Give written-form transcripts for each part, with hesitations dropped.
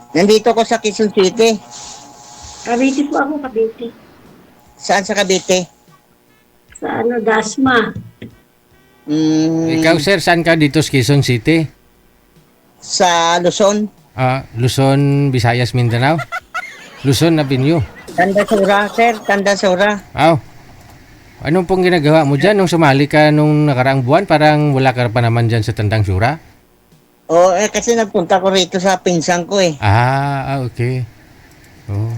Nandito ko sa Quezon City. Cavite po ako, Cavite. Saan sa Cavite? Sa Dasma. Ikaw, Mm, sir, saan ka dito sa Quezon City? sa Luzon. Luzon, Visayas, Mindanao? Luzon Avenue. Tandasura, sir. Tandasura. Aw, anong pong ginagawa mo dyan nung sumali ka nung nakaraang buwan? Parang wala ka pa naman dyan sa Tandang Sura? Kasi nagpunta ko rito sa pinsan ko eh. Okay. Oh.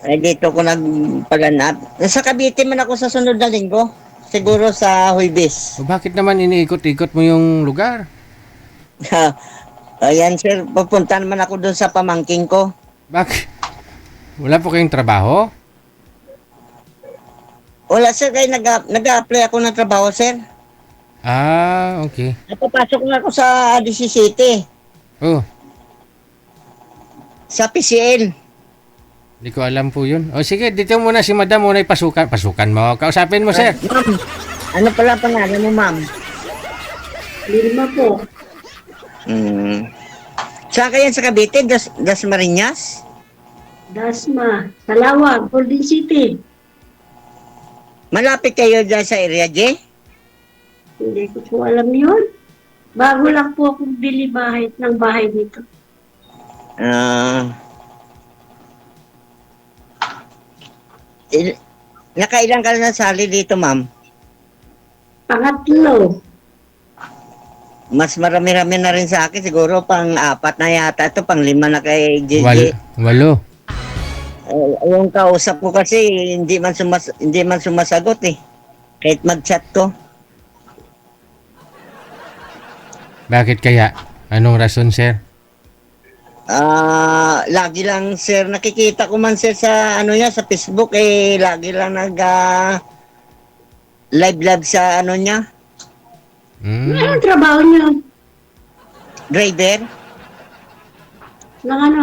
Dito ko nagpaganap. Sa Cavite man ako sa sunod na linggo. Siguro sa Huwebes. Bakit naman iniikot-ikot mo yung lugar? Ayan, sir. Pupunta naman ako doon sa pamangking ko. Bakit? Wala po kayong trabaho? Wala, sir. Kaya nag-a-apply ako ng trabaho, sir. Okay. Napapasok na ako sa 17. Oh, Sa PCL. di ko alam po yun. Sige, dito muna si madam muna ipasukan. Pasukan mo. Kausapin mo, sir. Ma'am, ano pala pangalan mo, ma'am? Lima po. Saan kayo sa Cavite? Dasmariñas? Dasma. Salawag, Golden City. Malapit kayo dyan sa area, J? Hindi ko po alam yun. Bago lang po akong bili ng bahay dito. Nakailan ka na sali dito, ma'am? Pangatlo. Mas marami-rami na rin sa akin. Siguro pang-4 na yata. Ito, pang-5 na kay JJ. Walo. Yung kausap ko kasi, hindi man sumasagot eh. Kahit mag-chat ko. Bakit kaya? Anong rason, sir? Lagi lang, sir, nakikita ko man, sir, sa sa Facebook, lagi lang live sa niya, Anong trabaho niyo? driver. Ng ano?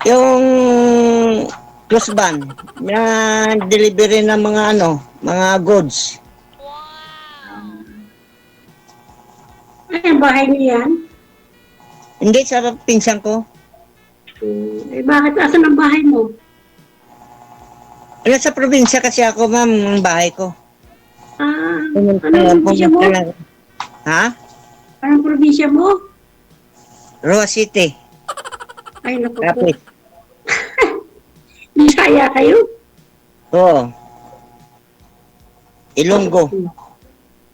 Yung close van, na delivery ng mga goods. Ay, ang bahay niyo yan? Hindi, sa pinsan ko. Bakit? Asan ang bahay mo? Sa probinsya kasi ako, ma'am, ang bahay ko. Anong probinsya mo? Ha? Anong probinsya mo? Roa City. Ay, naku po. Kapit. Bisaya kayo? Oo. Ilonggo.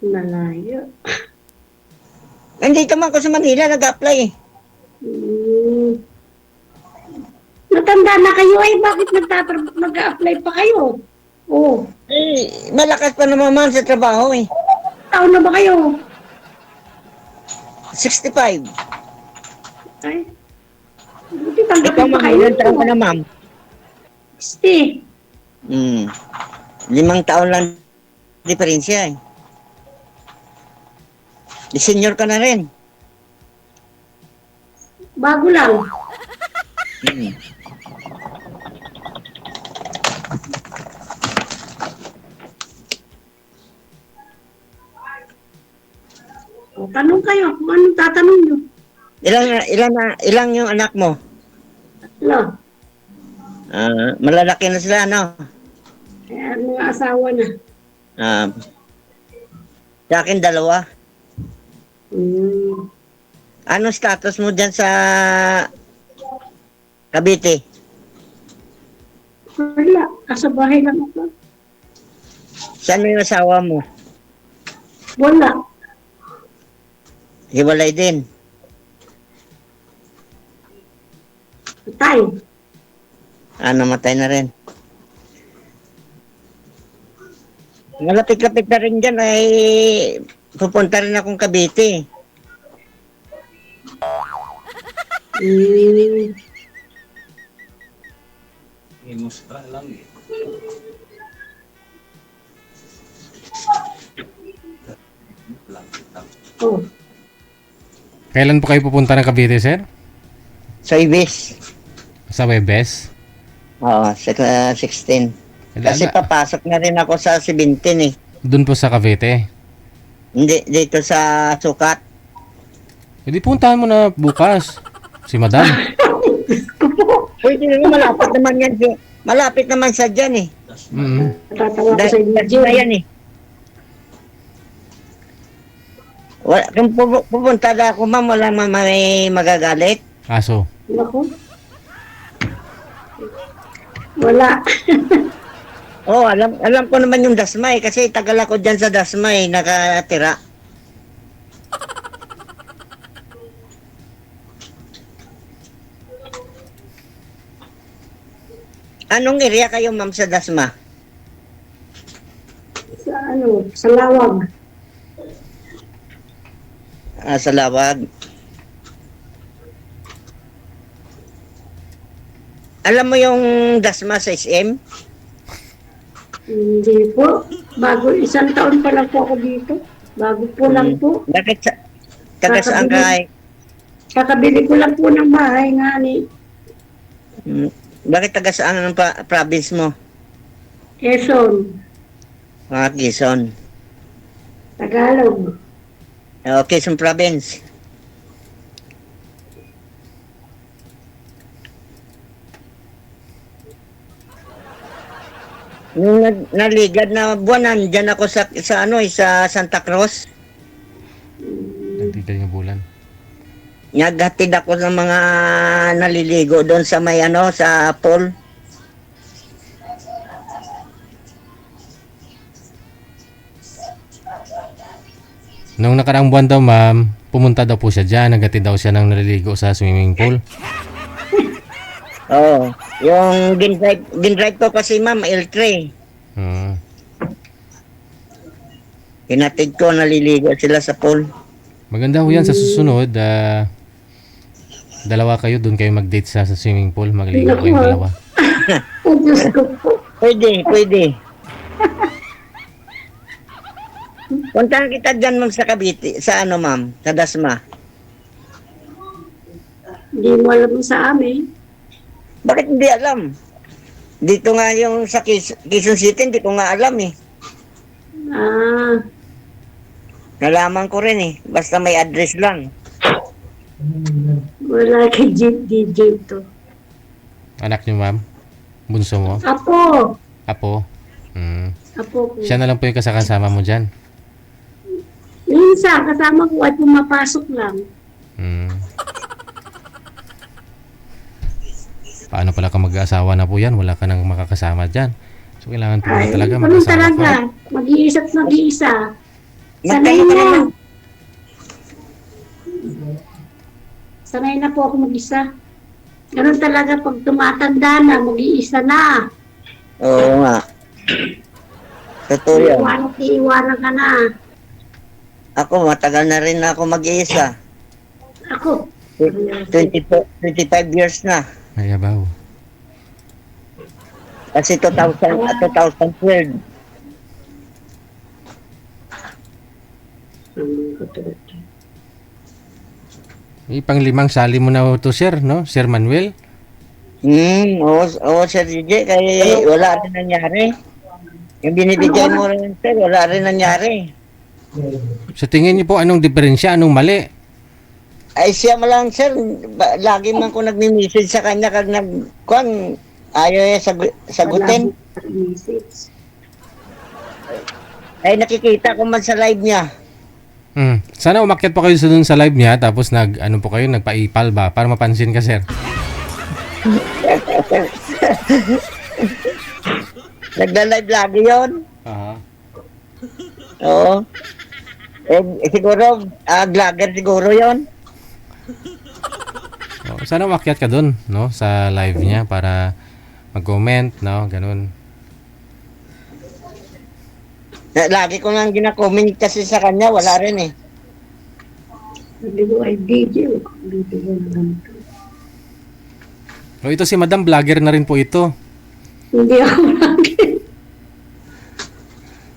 Malayo. Nandito man ako sa Manila, nag-apply eh. Matanda na kayo ay bakit nag-a-apply pa kayo? Oh, Malakas pa naman ma'am sa trabaho eh. taon na ba kayo? 65. Ay, buti Ikaw tanggapin pa ma'am, kayo. ilang taon ka na ma'am? 60. 5 taon lang diferensya eh. Senior ka na rin. Bago lang. O, tanong kayo kung anong tatanong nyo. Ilang yung anak mo? Ano? Malalaki na sila, no? Kaya mga asawa na. Sa akin, 2. Hmm. Ano status mo dyan sa Cavite? Wala. Nasa bahay lang ako. Saan yung asawa mo? Wala. Hiwalay din. Patay. Namatay na rin. Malapit-lapit na rin dyan ay pupunta rin akong Cavite. Hmm. Oh. Kailan po kayo pupunta ng Cavite, sir? Sa Ibis. Sa Webes? Oo, sa 16. Kasi papasok na rin ako sa 17 eh. Doon po sa Cavite. Hindi, dito sa Sukat. Puntahan mo na bukas. Si madam. Pwede naman, malapit naman yan. Malapit naman sa dyan eh. Natatawa ko sa inyo, Dahil na yan eh. Kung pupunta na ako, ma'am, wala may magagalit. Aso. Naku. Wala. Oh, alam ko naman yung Dasmay kasi tagal ako dyan sa Dasmay nakatira. Anong area kayo, ma'am, sa Dasma? Sa Lawag. Sa Lawag. Alam mo yung Dasma sa SM? Hindi po. Bago, isang taon pa lang po ako dito. Bago po lang po. Bakit taga saan ka? Kakabili ko lang po ng bahay nga ni Bakit taga saan ang province mo? Quezon, Quezon. Tagalog. Quezon province. Nung naligad na buwan, nandyan ako sa Santa Cruz. Nagtigil yung bulan. Naghatid ako ng mga naliligo doon sa sa pool. Nung nakaraang buwan daw, ma'am, pumunta daw po siya dyan. Naghatid daw siya ng naliligo sa swimming pool. Oo. Yung ginrive ko kasi, ma'am, L3. Hmm. Hinatid ko, naliligo sila sa pool. Maganda ho yan sa susunod. Dalawa kayo, doon kayo mag-date sa swimming pool. Magligo kayong dalawa. Oh, Diyos ko po. Pwede. Puntahan kita dyan, ma'am, sa Cavite. Sa ma'am? Sa Dasma. Hindi mo alam sa amin. Bakit hindi alam? Dito nga yung sa Quezon City, hindi ko nga alam eh. Ah, Nalaman ko rin eh. Basta may address lang. wala kay DJ to. Anak niyo, ma'am? Bunso mo? Apo. Apo? Hmm. Apo ko. Siya na lang po yung kasama mo dyan. Minsan, kasama ko at pumapasok lang. Hmm. Paano pala ka mag-aasawa na po yan? Wala ka nang makakasama dyan. So, kailangan po na talaga ganun mag-asawa talaga. ka. Mag-iisa't mag-iisa. Sanay Magkano ka na. naman? Sanay na po ako mag-isa. Ganun talaga pag tumatanda na, mag-iisa na. Oo nga. Totoo yan. Iiwanan ka na. Ako, matagal na rin ako mag-iisa. Ako. 25 years na. Ay, abaw. Kasi 2012. Pang-limang sali mo na to, sir, no? Sir Manuel? Oo, Sir DJ, kaya wala rin nangyari. Yung binibigay mo rin, sir, wala rin nangyari. Sa tingin niyo po, anong diferensya? Anong mali? Ay, siya mo lang, sir, lagi man ko nagmi-message sa kanya kag ayaw niya sagutin. Ay, nakikita ko man sa live niya. Sana umakyat pa kayo dun sa live niya, tapos nagpa-ipal ba? Para mapansin ka, sir. Nagla-live lagi yon. Aha. Oo. Siguro, vlogger siguro yon. Sana umakyat ka dun, no? Sa live niya para mag-comment, no? Ganun. Lagi ko nang gina-comment kasi sa kanya, wala rin eh. Sabi ko ay DJ. Ito si Madam, vlogger na rin po ito. Hindi ako lagi.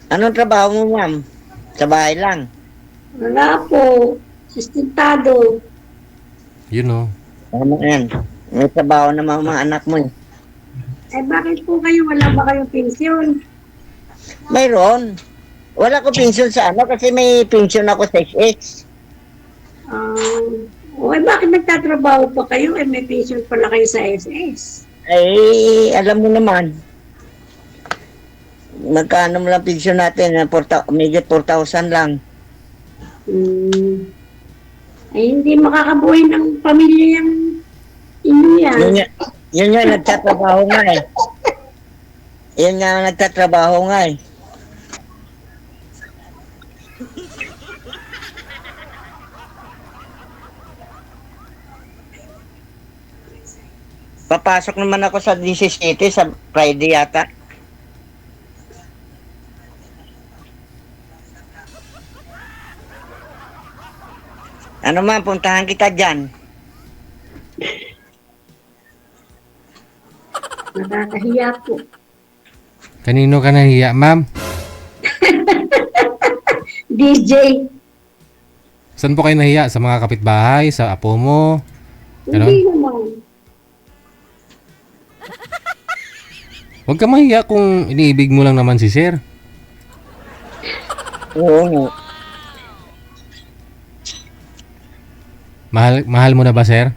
Anong trabaho mo, ma'am? Sa bahay lang. Wala po. Sustentado. Yun, no? Ano yan? May trabaho na mga anak mo eh. Eh bakit po kayo wala ba kayong pensyon? Mayroon. Wala ko pensyon sa kasi may pensyon ako sa SS. O, bakit nagtatrabaho pa kayo? May pension pala kayo sa SS. Ay, alam mo naman, magkano mo lang pensyon natin, umigit 4,000 lang. Hmm. Ay, hindi makakabuhay ng pamilya yung inyo yan. Yun nga, nagtatrabaho nga eh. Yun nga, nagtatrabaho nga eh. Papasok naman ako sa 17 sa Friday yata. Ano man, puntahan kita dyan. Nakakahiya po. Kanino ka nahiya, ma'am? DJ, Saan po kayo nahiya? Sa mga kapitbahay? Sa apo mo? Ganon? hindi naman. Huwag ka mahiya kung iniibig mo lang naman si sir. Oo. Mahal mo na ba, sir?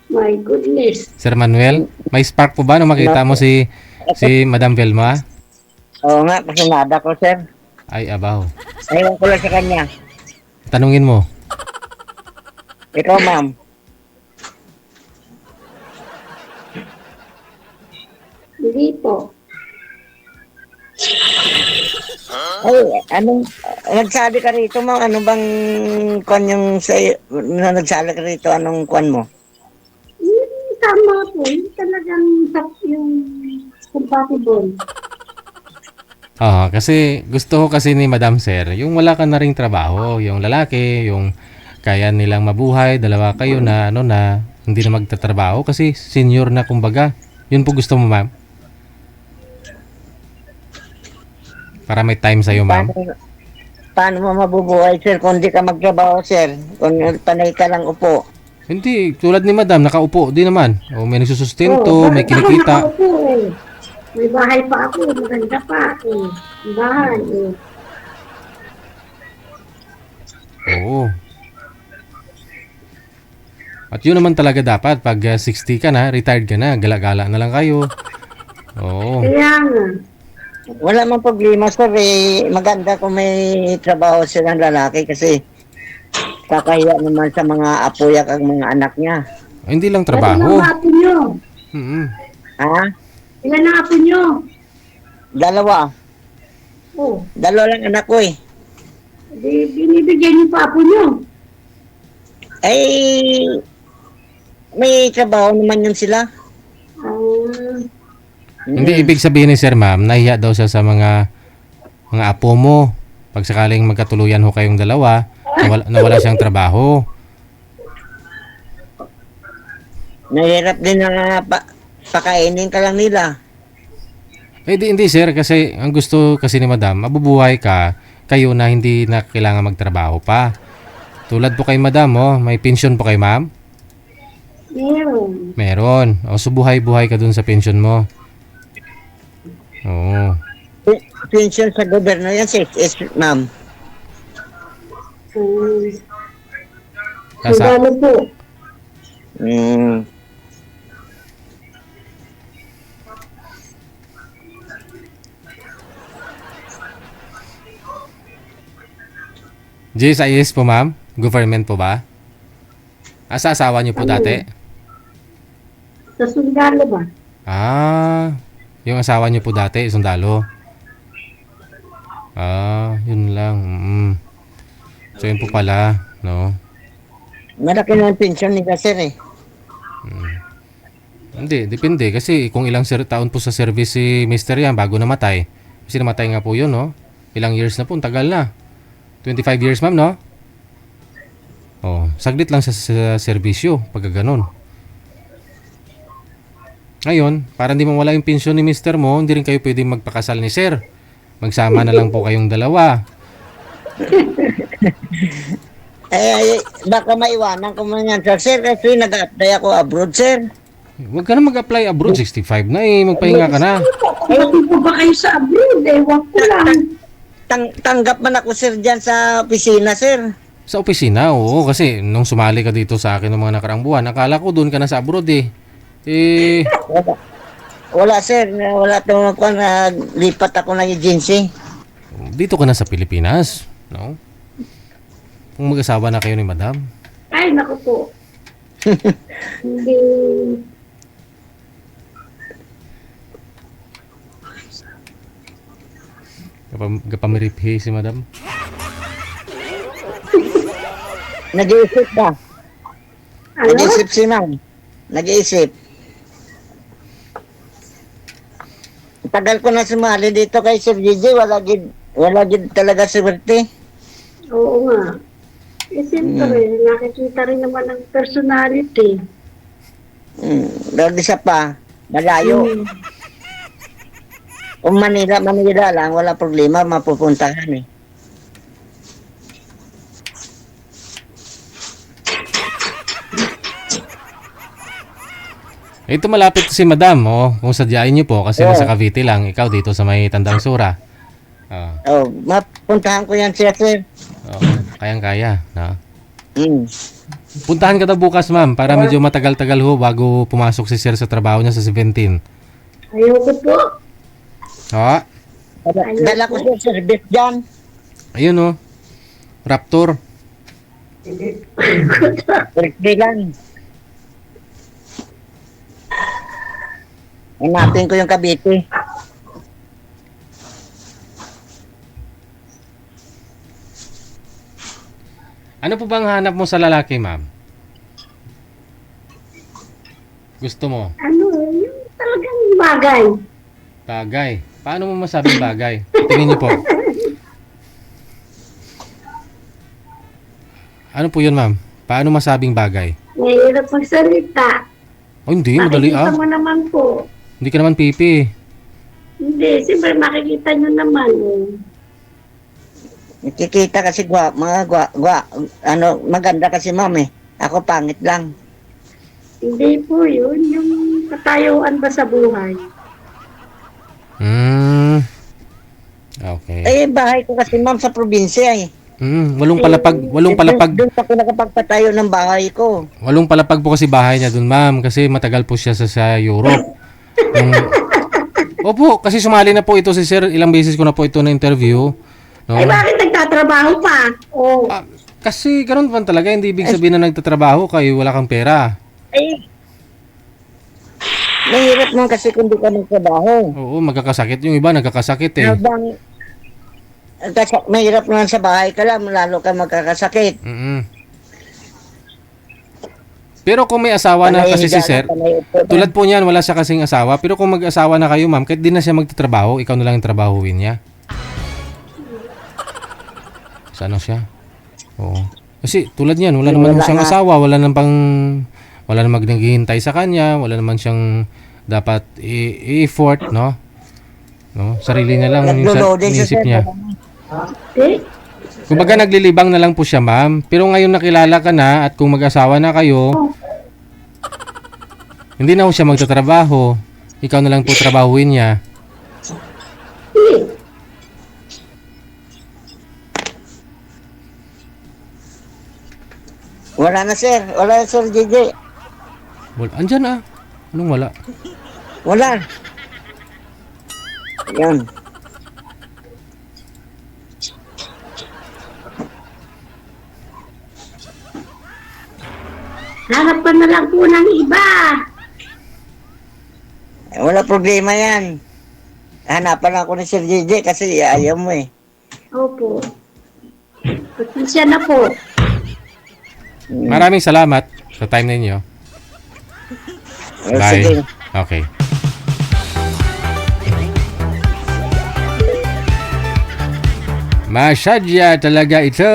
My goodness. Sir Manuel? May spark po ba nung makita mo si Madam Velma? Oo nga, pasinada ko, sir. Ay, abaw. Ayaw ko lang sa kanya. Tanungin mo. Ikaw, ma'am. Hindi po. Ay, nagsabi ka rito, ma'am? Ano bang kwan yung nagsabi ka rito? Anong kwan mo? Tama po. Hindi talagang yung compatible. Kasi gusto ko kasi ni Madam Sir, yung wala ka na ring trabaho, yung lalaki, yung kaya nilang mabuhay, dalawa kayo na hindi na magtatrabaho kasi senior na kumbaga. Yun po gusto mo, ma'am? Para may time sa'yo, ma'am. Paano mo mabubuhay, sir, kung di ka magtrabaho, sir? Kung panay ka lang upo. Hindi, tulad ni Madam, nakaupo di naman. O may nagsusustento, may bakit ako kinikita. nakaupo eh? May bahay pa ako. Maganda pa ako. Bahay eh. Oo. At yun naman talaga dapat, pag 60 ka na, retired ka na, gala-gala na lang kayo. Oo. Kaya nga. Wala mang problema, sir. Maganda kung may trabaho silang lalaki kasi kakahiya naman sa mga apoyak ang mga anak niya. Hindi lang Ilan trabaho. ang apo nyo? Mm-mm. Ha? Ilan ang apo nyo? Dalawa. Oh, Dalawa lang anak ko eh. binibigyan nyo pa apo nyo. Ay, may trabaho naman yun sila. Hindi ibig sabihin ni Sir, ma'am, nahiya daw siya sa mga apo mo. Pag sakaling magkatuluyan ho kayong dalawa, nawala siyang trabaho. Nahirap din na pakainin ka lang nila. Hindi sir, kasi ang gusto kasi ni Madam, mabubuhay kayo na hindi na kailangan magtrabaho pa. Tulad po kay Madam, may pension po kay ma'am? Meron. Meron. O, so buhay-buhay ka dun sa pension mo. Oo. Pension sa gobyerno yan, sis, ma'am. Sundalo po. GSIS po ma'am? Government po ba? Sa asawa niyo po dati? Sa sundalo ba? Yung asawa niyo po dati, sundalo. Yun lang. So yun po pala, no? Malaki na ang pension ni sir eh. Hindi, depende. Kasi kung ilang taon po sa service si Mr. yan bago namatay. Kasi namatay nga po yun, no? Ilang years na po, tagal na. 25 years, ma'am, no? Saglit lang sa serbisyo, pagka ganun. Ngayon, para hindi mawala yung pensyon ni Mr. mo, hindi rin kayo pwedeng magpakasal ni Sir. Magsama na lang po kayong dalawa. Baka maiwanan ko man yan, sir. Kasi nag-apply ako abroad, sir. Huwag ka na mag-apply abroad. 65 na eh. Magpahinga ka na. Kapatid po ba kayo sa abroad? Ewan ko lang. tanggap man ako sir dyan sa opisina sir. Sa opisina, oo. Kasi nung sumali ka dito sa akin ng mga nakaraang buwan, akala ko doon ka na sa abroad eh. Eh, Wala sir, wala tong lipat ako ng agency. dito ka na sa Pilipinas, no? Kung mag-asawa na kayo ni Madam. Ay, naku po. Hindi. Kapamiriphi si Madam. Nag-iisip ba? Ano? Nag-iisip si ma'am. Nag-iisip. Tagal ko na sumali dito kay Sir Gigi, wala gid talaga swerte. Oo nga. Eh, siyempre, nakikita rin naman ang personality. Pero isa pa, malayo. Hmm. Kung Manila lang, wala problema, mapupuntahan eh. Ito malapit si Madam, oh. Kung sadyain niyo po, kasi nasa Cavite lang, ikaw dito sa may Tandang Sura. Oh, mapuntahan ko yan siya, sir. Kayang-kaya, no? Mm. Puntahan ka daw bukas, ma'am, para medyo matagal-tagal ho bago pumasok si Sir sa trabaho niya sa 17. Ayoko po. Oh, Dala ko sa service dyan. ayun oh. Raptor. Birthday lang. Hanapin ko yung Cavite. Ano po bang hanap mo sa lalaki, ma'am? Gusto mo? Ano, yung talagang bagay. Bagay. Paano mo masabing bagay? Tingin niyo po. Ano po yun, ma'am? Paano masabing bagay? Mahirap magsalita. Oh, hindi. Madali Makikita mo naman po. Hindi ka naman pipi. Hindi, siyempre makikita nyo naman. Nakikita kasi maganda kasi ma'am eh. Ako pangit lang. Hindi po yun, yung katayuan ba sa buhay. Okay. Eh, bahay ko kasi ma'am sa probinsya eh. Walong palapag Doon ako nakapagpatayo ng bahay ko. Walong palapag po kasi bahay niya dun, ma'am, kasi matagal po siya sa Europe. Opo, kasi sumali na po ito si Sir, ilang beses ko na po ito na interview. No? Eh bakit nagtatrabaho pa? Oh. Kasi ganoon pa talaga, hindi ibig sabihin na nagtatrabaho kayo, wala kang pera. Eh, mahirap naman kasi kung di ka magtrabaho. Oo, magkakasakit. Yung iba nagkakasakit eh. Mahirap naman sa bahay ka lang, lalo ka magkakasakit. Pero kung may asawa na kasi si Sir, tulad po niyan, wala siya kasing asawa. Pero kung mag-asawa na kayo, ma'am, kahit di na siya magtatrabaho, ikaw na lang yung trabahuin niya. Sana siya? Oo. Kasi tulad niyan, wala naman siyang asawa, wala namang naghihintay sa kanya, wala naman siyang dapat i-effort, no? Sarili na lang yung inisip niya. Kumbaga naglilibang na lang po siya, ma'am. Pero ngayon nakilala ka na at kung mag-asawa na kayo, hindi na ho siya magtatrabaho. Ikaw na lang po trabahuin niya. Wala na sir, wala na sir JJ. Andyan ah. Anong wala? Wala. Yan. Hanap ka na lang po ng iba. Wala problema yan. Hanapan ako ni Sir JJ kasi ayaw mo eh. Opo. Pasensya na po. Maraming salamat sa time ninyo. Bye. Sige. Okay. Masyadya talaga ito.